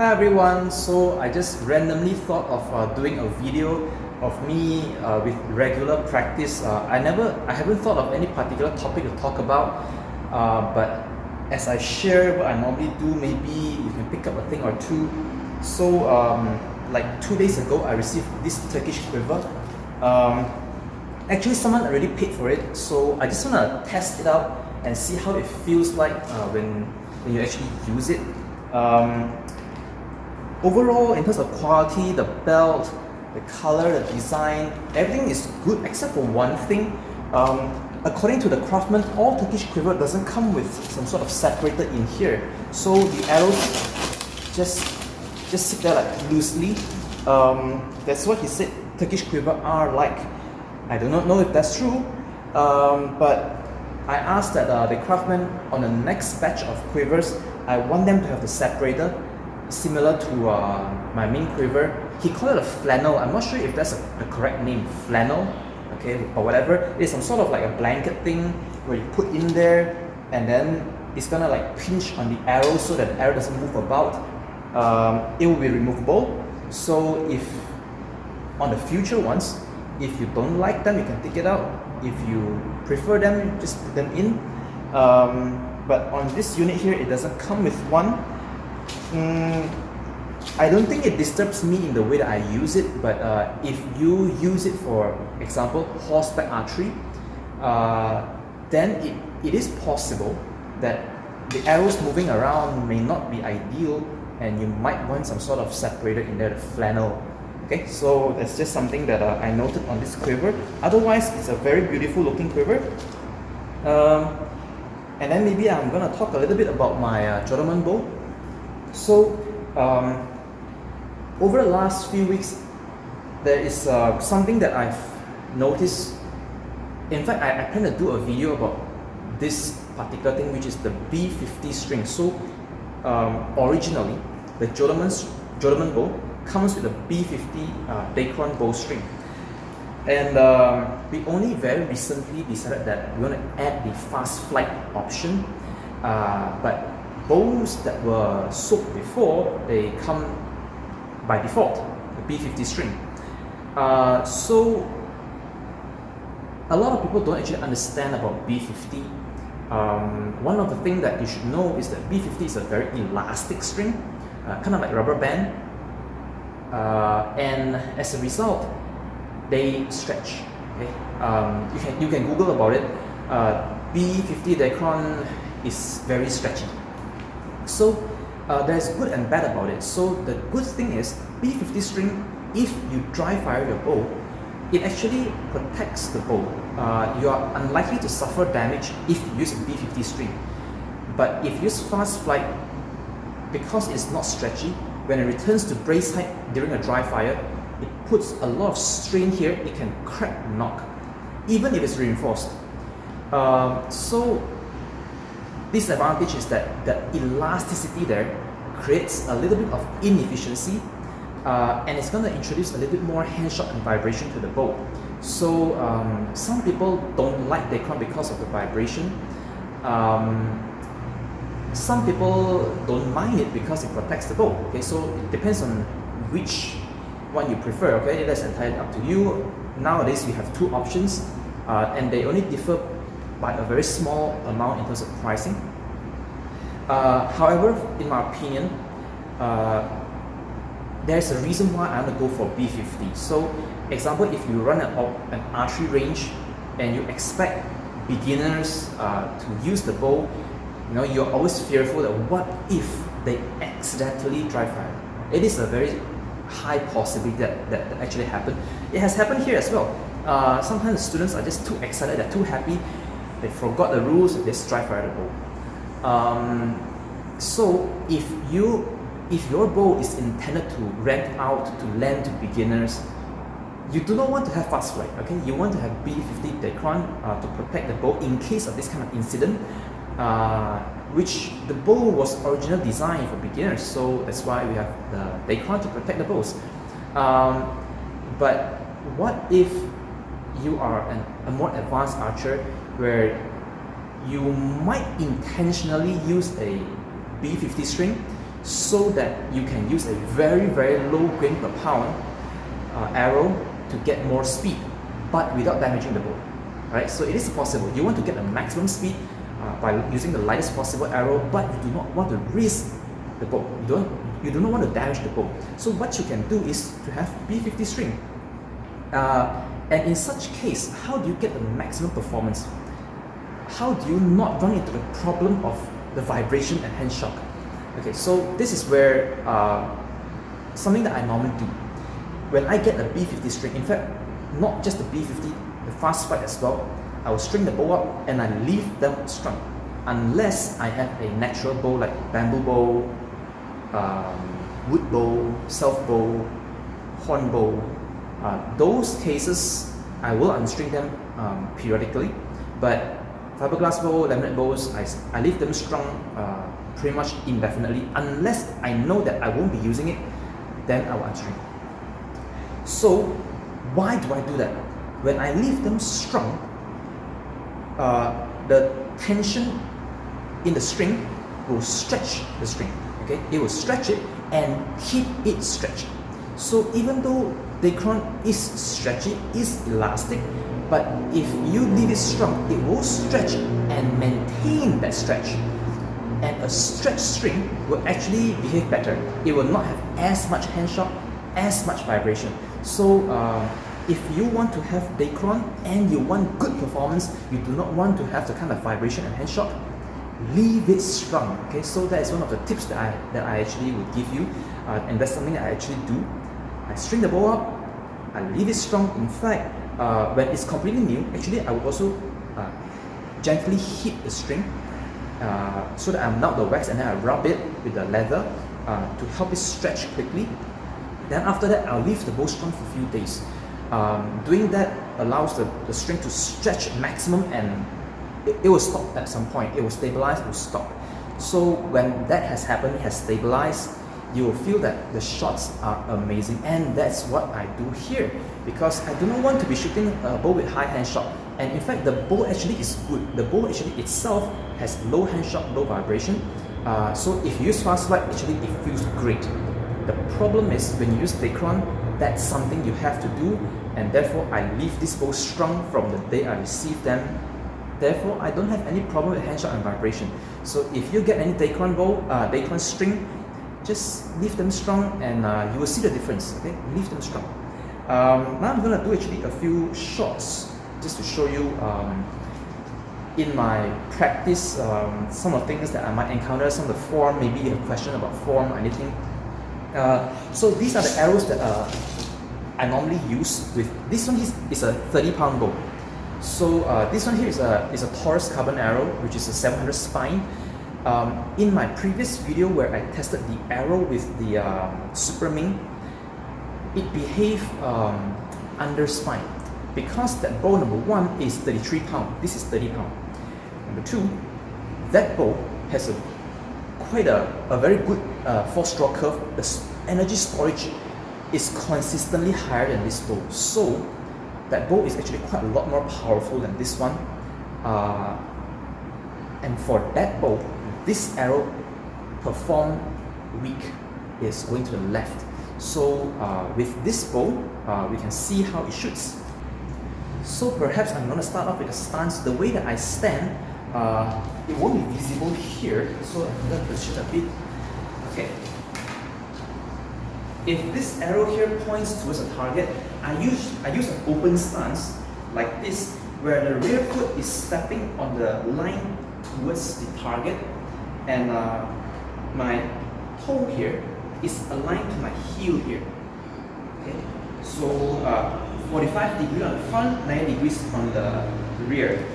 Hi everyone, so I just randomly thought of doing a video of me with regular practice. I haven't thought of any particular topic to talk about, but as I share what I normally do, maybe you can pick up a thing or two. So like 2 days ago, I received this Turkish quiver. Actually, someone already paid for it, so I just want to test it out and see how it feels like when you actually use it. Overall, in terms of quality, the belt, the color, the design, everything is good except for one thing. According to the craftsman, all Turkish quiver doesn't come with some sort of separator in here. So the arrows just sit there like loosely. That's what he said Turkish quiver are like. I do not know if that's true, but I asked that the craftsman on the next batch of quivers, I want them to have the separator similar to my main quiver. He called it a flannel. I'm not sure if that's the correct name, flannel, okay, or whatever. It's some sort of like a blanket thing where you put in there and then it's gonna like pinch on the arrow so that the arrow doesn't move about. It will be removable. So if on the future ones, if you don't like them, you can take it out. If you prefer them, just put them in. But on this unit here, it doesn't come with one. I don't think it disturbs me in the way that I use it, but if you use it for example horseback archery, then it is possible that the arrows moving around may not be ideal and you might want some sort of separator in there, the flannel. Okay, so that's just something that I noted on this quiver. Otherwise, it's a very beautiful looking quiver. And then maybe I'm gonna talk a little bit about my Jordan bow. So over the last few weeks, there is something that I've noticed. In fact, I plan to do a video about this particular thing, which is the B50 string. So originally, the Jordan bow comes with a B50 Dacron bow string. And we only very recently decided that we want to add the fast flight option, but bows that were soaked before, they come by default, the B50 string. So a lot of people don't actually understand about B50. One of the things that you should know is that B50 is a very elastic string, kind of like rubber band, and as a result, they stretch. Okay? You can Google about it. B50 Dacron is very stretchy. So there's good and bad about it. So the good thing is B50 string, if you dry fire your bow, it actually protects the bow. You are unlikely to suffer damage if you use a B50 string. But if you use fast flight, because it's not stretchy, when it returns to brace height during a dry fire, it puts a lot of strain here. It can crack knock, even if it's reinforced. So this advantage is that the elasticity there creates a little bit of inefficiency, and it's going to introduce a little bit more hand shot and vibration to the bow. So some people don't like Dacron because of the vibration. Some people don't mind it because it protects the bow. Okay, so it depends on which one you prefer. Okay, that's entirely up to you. Nowadays we have two options, and they only differ by a very small amount in terms of pricing. However, in my opinion, there's a reason why I want to go for B50. So, example, if you run an archery range and you expect beginners to use the bow, you know, you're always fearful that what if they accidentally dry fire? It is a very high possibility that actually happened. It has happened here as well. Sometimes the students are just too excited, they're too happy, they forgot the rules, they just dry fire the bow. So if your bow is intended to rent out to lend to beginners, you do not want to have fast flight. Okay, you want to have B50 Dacron to protect the bow in case of this kind of incident, which the bow was originally designed for beginners. So that's why we have the Dacron to protect the bows. But what if you are a more advanced archer where you might intentionally use a B50 string so that you can use a very, very low grain per pound arrow to get more speed, but without damaging the bow. Right? So it is possible. You want to get the maximum speed by using the lightest possible arrow, but you do not want to risk the bow. You do not want to damage the bow. So what you can do is to have B50 string. And in such case, how do you get the maximum performance? How do you not run into the problem of the vibration and hand shock? Okay, so this is where something that I normally do. When I get a B50 string, in fact, not just the B50, the fast fight as well, I will string the bow up and I leave them strung. Unless I have a natural bow like bamboo bow, wood bow, self bow, horn bow. Those cases, I will unstring them periodically, but fiberglass bow, laminate bows, I leave them strung pretty much indefinitely. Unless I know that I won't be using it, then I will unstring. So why do I do that? When I leave them strung, the tension in the string will stretch the string. Okay, it will stretch it and keep it stretched. So even though Dacron is stretchy, is elastic, but if you leave it strung, it will stretch and maintain that stretch. And a stretched string will actually behave better. It will not have as much hand shock, as much vibration. So if you want to have Dacron and you want good performance, you do not want to have the kind of vibration and hand shock, leave it strung. Okay, so that is one of the tips that I actually would give you, and that's something that I actually do. I string the bow up, I leave it strung. In fact, when it's completely new, actually I would also gently hit the string so that I melt the wax, and then I rub it with the leather to help it stretch quickly. Then after that, I'll leave the bow strung for a few days. Doing that allows the string to stretch maximum, and it will stop at some point. It will stabilize, it will stop. So when that has happened, it has stabilized, you will feel that the shots are amazing, and that's what I do here, because I do not want to be shooting a bow with high hand shock. And in fact, the bow actually is good. The bow actually itself has low hand shock, low vibration. So if you use fast flight, actually it feels great. The problem is when you use Dacron, that's something you have to do, and therefore I leave this bow strung from the day I received them. Therefore, I don't have any problem with hand shock and vibration. So if you get any Dacron bow, Dacron string, just leave them strung, and you will see the difference. Okay, leave them strung. Now I'm gonna do actually a few shots just to show you in my practice some of the things that I might encounter, some of the form. Maybe you have a question about form or anything. So these are the arrows that I normally use with. This one is a 30-pound bow. So this one here is a Taurus carbon arrow, which is a 700 spine. In my previous video where I tested the arrow with the Super Ming, it behaved under spine, because that bow number 1 is 33 pound. This is 30 pound. Number 2, that bow has quite a very good 4-straw curve. The energy storage is consistently higher than this bow. So that bow is actually quite a lot more powerful than this one. And for that bow, this arrow perform weak, is going to the left. So with this bow, we can see how it shoots. So perhaps I'm going to start off with a stance. The way that I stand, it won't be visible here, so I'm going to position a bit. Okay. If this arrow here points towards a target, I use an open stance like this, where the rear foot is stepping on the line towards the target, and my toe here is aligned to my heel here. Okay, so 45 degrees on the front, 90 degrees on the rear.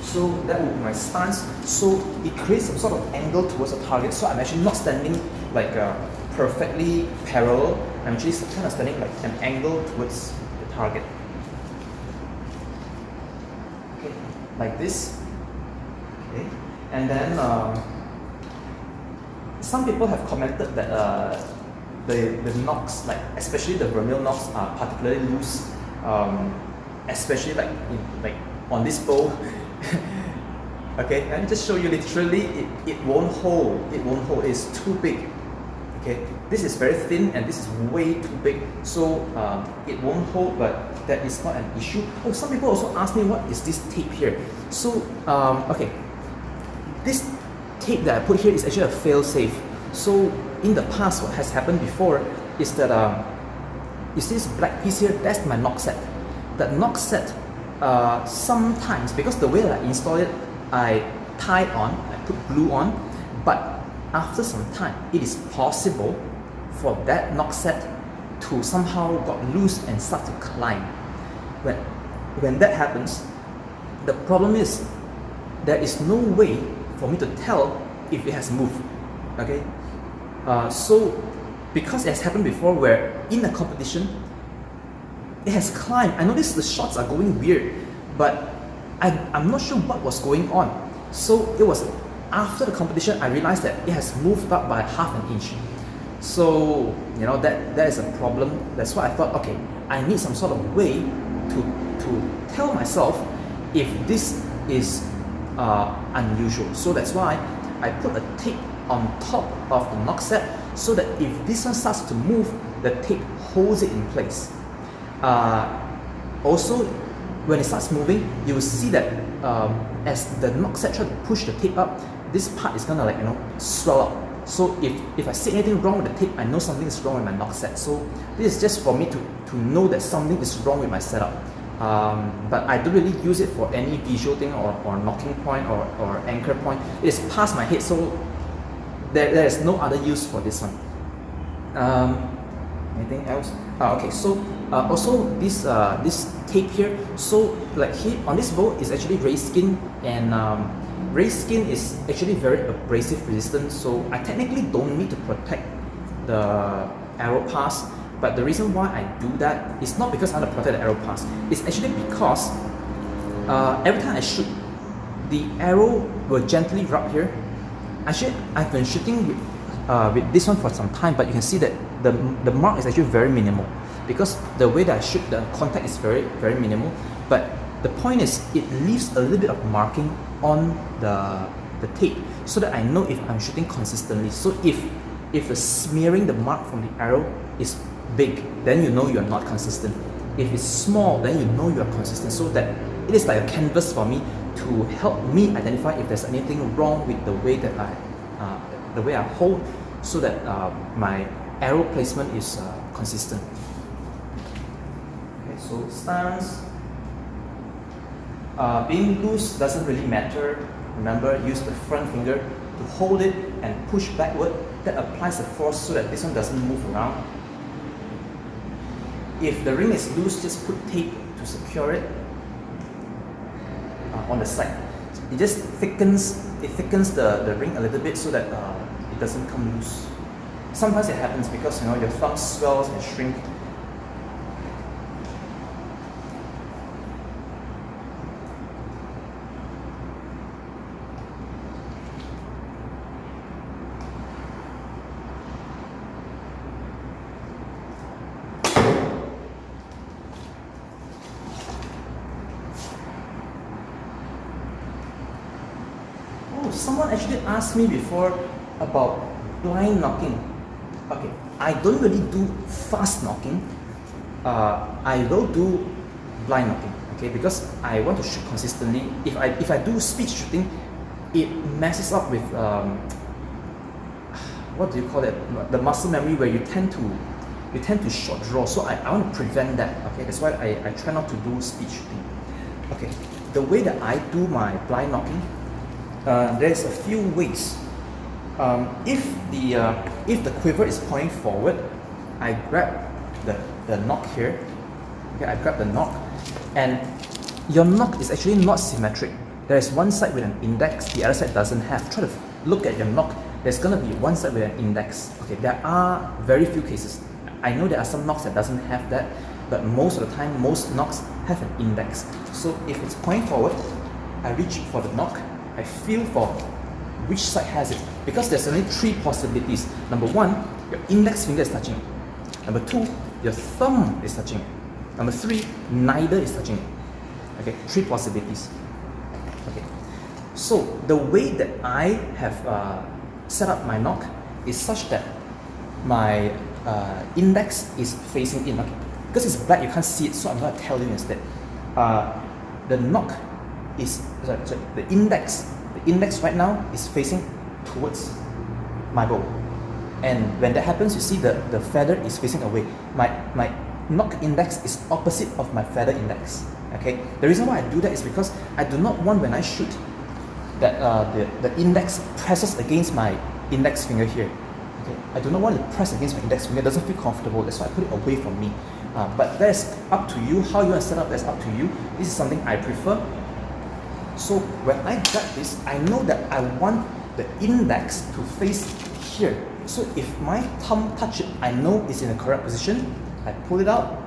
So that would be my stance. So it creates some sort of angle towards the target. So I'm actually not standing like perfectly parallel. I'm actually kind of standing like an angle towards the target. Okay, like this. Okay, and then some people have commented that the nocks, like especially the vermeil nocks, are particularly loose, especially like on this bow. Okay, let me just show you literally, it won't hold, it's too big. Okay, this is very thin and this is way too big, so it won't hold, but that is not an issue. Oh, some people also ask me, what is this tape here? So, okay, this tape that I put here is actually a fail-safe. So, in the past, what has happened before is that, is this black piece here, that's my Nock set. That Nock set, sometimes, because the way that I install it, I tie on, I put glue on, but after some time, it is possible for that Nock set to somehow got loose and start to climb. When that happens, the problem is there is no way for me to tell if it has moved. Okay, so because it has happened before, where in a competition it has climbed. I notice the shots are going weird, but I'm not sure what was going on. So it was after the competition I realized that it has moved up by half an inch. So you know that is a problem. That's why I thought, okay, I need some sort of way to tell myself if this is unusual. So that's why I put a tape on top of the Nock set, so that if this one starts to move, the tape holds it in place. Also, when it starts moving, you will see that as the Nock set tries to push the tape up, this part is gonna, like, you know, swell up. So if I see anything wrong with the tape, I know something is wrong with my Nock set. So this is just for me to know that something is wrong with my setup. But I don't really use it for any visual thing or knocking point or anchor point. It's past my head, so there is no other use for this one. Anything else? Okay, so also this tape here, so like here on this boat is actually raised skin, and raised skin is actually very abrasive resistant, so I technically don't need to protect the Arrowpass. But the reason why I do that is not because I want to protect the Arrowpass. It's actually because every time I shoot, the arrow will gently rub here. Actually, I've been shooting with this one for some time, but you can see that the mark is actually very minimal, because the way that I shoot, the contact is very, very minimal. But the point is, it leaves a little bit of marking on the tape, so that I know if I'm shooting consistently. So if the smearing, the mark from the arrow is big, then you know you're not consistent. If it's small, then you know you're consistent. So that it is like a canvas for me to help me identify if there's anything wrong with the way that I hold, so that my arrow placement is consistent. Okay, so stance. Being loose doesn't really matter. Remember, use the front finger to hold it and push backward. That applies the force so that this one doesn't move around. If the ring is loose, just put tape to secure it on the side. It just thickens the ring a little bit, so that it doesn't come loose. Sometimes it happens because, you know, your thumb swells and shrink. Someone actually asked me before about blind knocking. Okay, I don't really do fast knocking. I will do blind knocking. Okay, because I want to shoot consistently. If I do speed shooting, it messes up with what do you call it? The muscle memory, where you tend to short draw. So I want to prevent that. Okay, that's why I try not to do speed shooting. Okay, the way that I do my blind knocking. There's a few ways. If the quiver is pointing forward, I grab the Nock here. Okay, I grab the Nock, and your Nock is actually not symmetric. There is one side with an index, the other side doesn't have. Try to look at your Nock. There's gonna be one side with an index. Okay, there are very few cases. I know there are some Nocks that doesn't have that, but most of the time, most Nocks have an index. So if it's pointing forward, I reach for the Nock. I feel for which side has it, because there's only three possibilities. Number one, your index finger is touching it. Number two, your thumb is touching it. Number three, neither is touching it. Okay, three possibilities. Okay, So the way that I have set up my knock is such that my index is facing in. Okay? Because it's black, you can't see it, so I'm going to tell you instead. The knock is, the index right now is facing towards my bow. And when that happens, you see the feather is facing away. My knock index is opposite of my feather index. Okay. The reason why I do that is because I do not want when I shoot that the index presses against my index finger here. Okay. I do not want it to press against my index finger. It doesn't feel comfortable. That's why I put it away from me. But that's up to you. How you want to set up, that's up to you. This is something I prefer. So when I grab this, I know that I want the index to face here. So if my thumb touch it, I know it's in the correct position. I pull it out,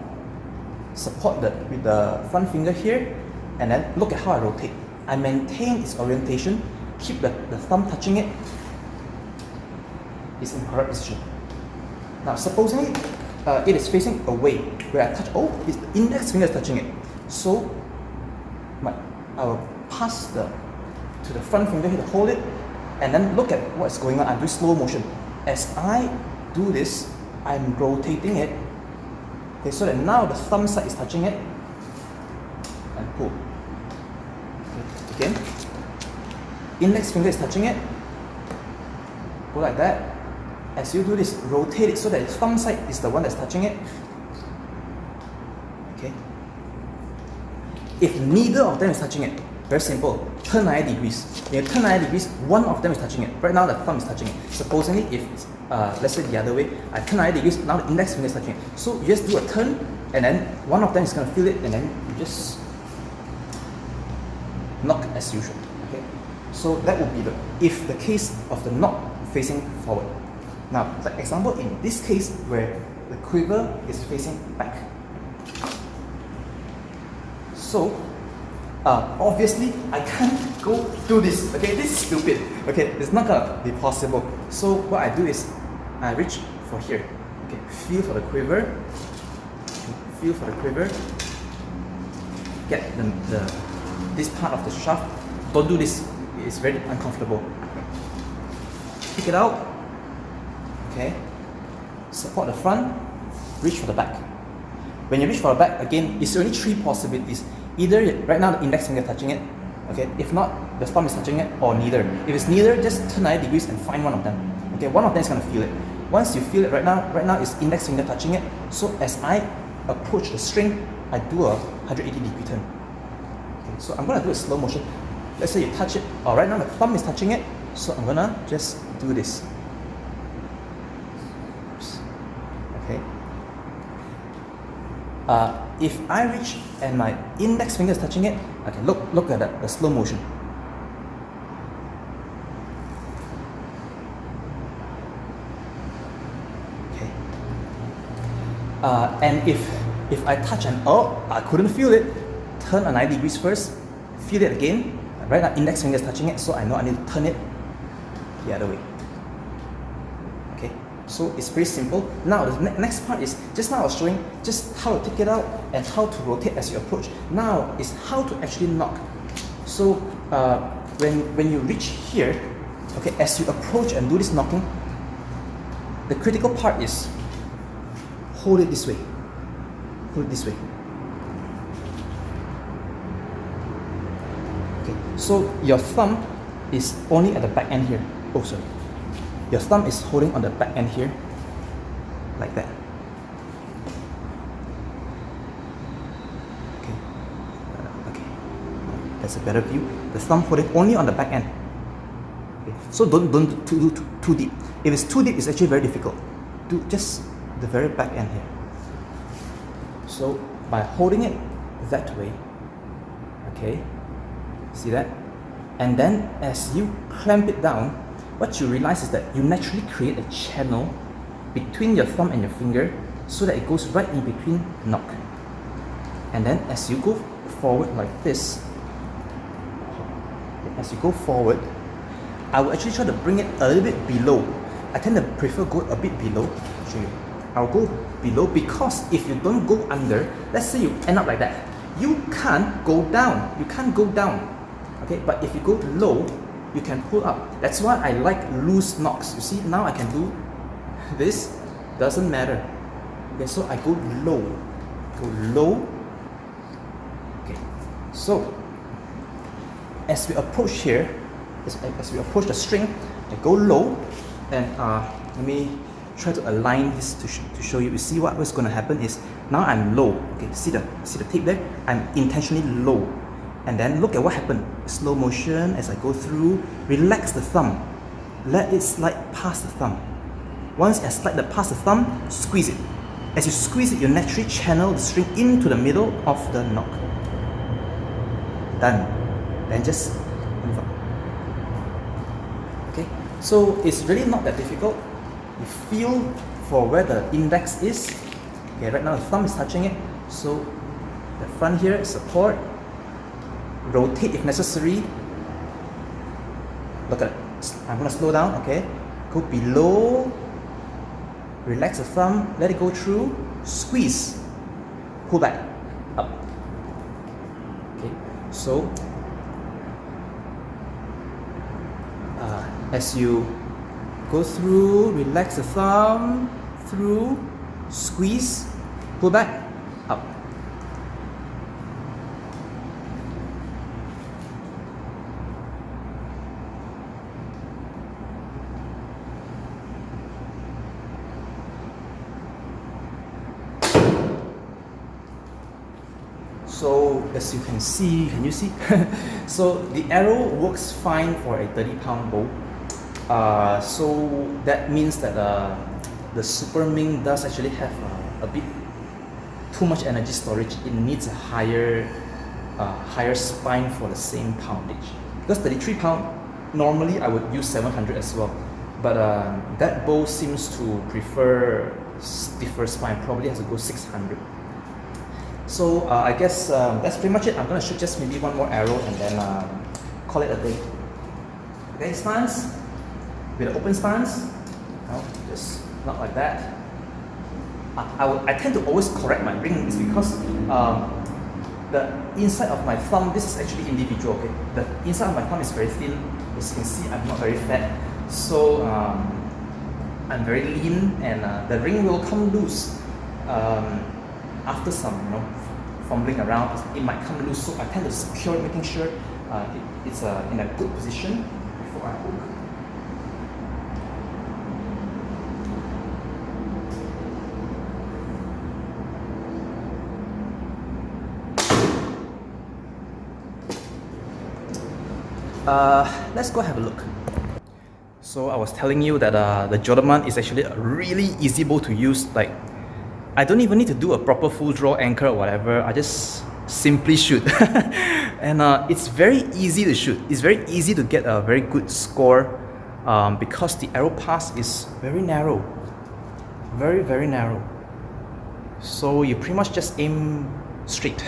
support with the front finger here, and then look at how I rotate. I maintain its orientation, keep the thumb touching it. It's in the correct position. Now supposing it is facing away, where I touch, the index finger is touching it. So I will pass to the front finger here to hold it, and then look at what's going on. I'm doing slow motion. As I do this, I'm rotating it. Okay, so that now the thumb side is touching it, and pull. Okay, again, index finger is touching it. Go like that. As you do this, rotate it so that the thumb side is the one that's touching it. Okay. If neither of them is touching it, very simple. Turn 90 degrees. When you turn 90 degrees, one of them is touching it. Right now, the thumb is touching it. Supposedly, if let's say the other way, I turn 90 degrees, now the index finger is touching it. So you just do a turn, and then one of them is going to feel it, and then you just knock as usual. Okay. So that would be the case of the knock facing forward. Now, the example in this case where the quiver is facing back. So, obviously, I can't go do this. Okay, this is stupid. Okay, it's not gonna be possible. So what I do is, I reach for here. Okay, feel for the quiver. Feel for the quiver. Get this part of the shaft. Don't do this. It's very uncomfortable. Pick it out. Okay. Support the front. Reach for the back. When you reach for the back, again, it's only three possibilities. Either right now the index finger touching it, okay. If not, the thumb is touching it, or neither. If it's neither, just turn 90 degrees and find one of them. Okay, one of them is gonna feel it. Once you feel it right now it's index finger touching it. So as I approach the string, I do a 180 degree turn. Okay, so I'm gonna do a slow motion. Let's say you touch it, or right now the thumb is touching it. So I'm gonna just do this. Oops. Okay. If I reach and my index finger is touching it, I can look at the slow motion. Okay. And if I touch and I couldn't feel it, turn a 90 degrees first, feel it again. Right now index finger is touching it, so I know I need to turn it the other way. Okay. So it's pretty simple. Now the next part is, just now I was showing just how to take it out and how to rotate as you approach. Now is how to actually knock. So when you reach here, okay, as you approach and do this knocking, the critical part is hold it this way. Hold it this way. Okay. So your thumb is only at the back end here. Oh, sorry. Your thumb is holding on the back end here, like that. Okay. Okay. That's a better view. The thumb holding only on the back end. Okay. So don't do too deep. If it's too deep, it's actually very difficult. Do just the very back end here. So by holding it that way, okay, see that? And then as you clamp it down, what you realize is that you naturally create a channel between your thumb and your finger so that it goes right in between the knock. And then as you go forward like this, as you go forward, I will actually try to bring it a little bit below. I tend to prefer go a bit below. I'll show you. I'll go below because if you don't go under, let's say you end up like that, you can't go down. You can't go down. Okay, but if you go low, you can pull up. That's why I like loose knocks. You see, now I can do this, doesn't matter. Okay, so I go low. Okay, so as we approach here, as we approach the string, I go low, and let me try to align this to show you. You see what's going to happen is now I'm low. Okay, see the tape there? I'm intentionally low, and then look at what happened. Slow motion as I go through. Relax the thumb. Let it slide past the thumb. Once I slide past the thumb, squeeze it. As you squeeze it, you naturally channel the string into the middle of the knock. Done. Then just move up. Okay, so it's really not that difficult. You feel for where the index is. Okay, right now the thumb is touching it. So the front here, support. Rotate if necessary. Look at it. I'm going to slow down, okay? Go below. Relax the thumb, let it go through. Squeeze. Pull back. Up. Okay, so as you go through, relax the thumb, through, squeeze, pull back, up. So as you can see, can you see? So the arrow works fine for a 30-pound bow. So that means that the Super Ming does actually have a bit too much energy storage. It needs a higher spine for the same poundage. Because 33-pound, normally I would use 700 as well. But that bow seems to prefer stiffer spine, probably has to go 600. So I guess that's pretty much it. I'm going to shoot just maybe one more arrow and then call it a day. Okay, stance. With an open stance. No, just not like that. I tend to always correct my ring is because the inside of my thumb, this is actually individual. Okay, the inside of my thumb is very thin. As you can see, I'm not very fat. So I'm very lean, and the ring will come loose. After some, fumbling around, it might come loose. So I tend to secure it, making sure it's in a good position before I hook. Let's go have a look. So I was telling you that the Jordan is actually a really easy bow to use. Like, I don't even need to do a proper full draw anchor or whatever. I just simply shoot. And it's very easy to shoot. It's very easy to get a very good score because the arrow pass is very narrow. Very, very narrow. So you pretty much just aim straight.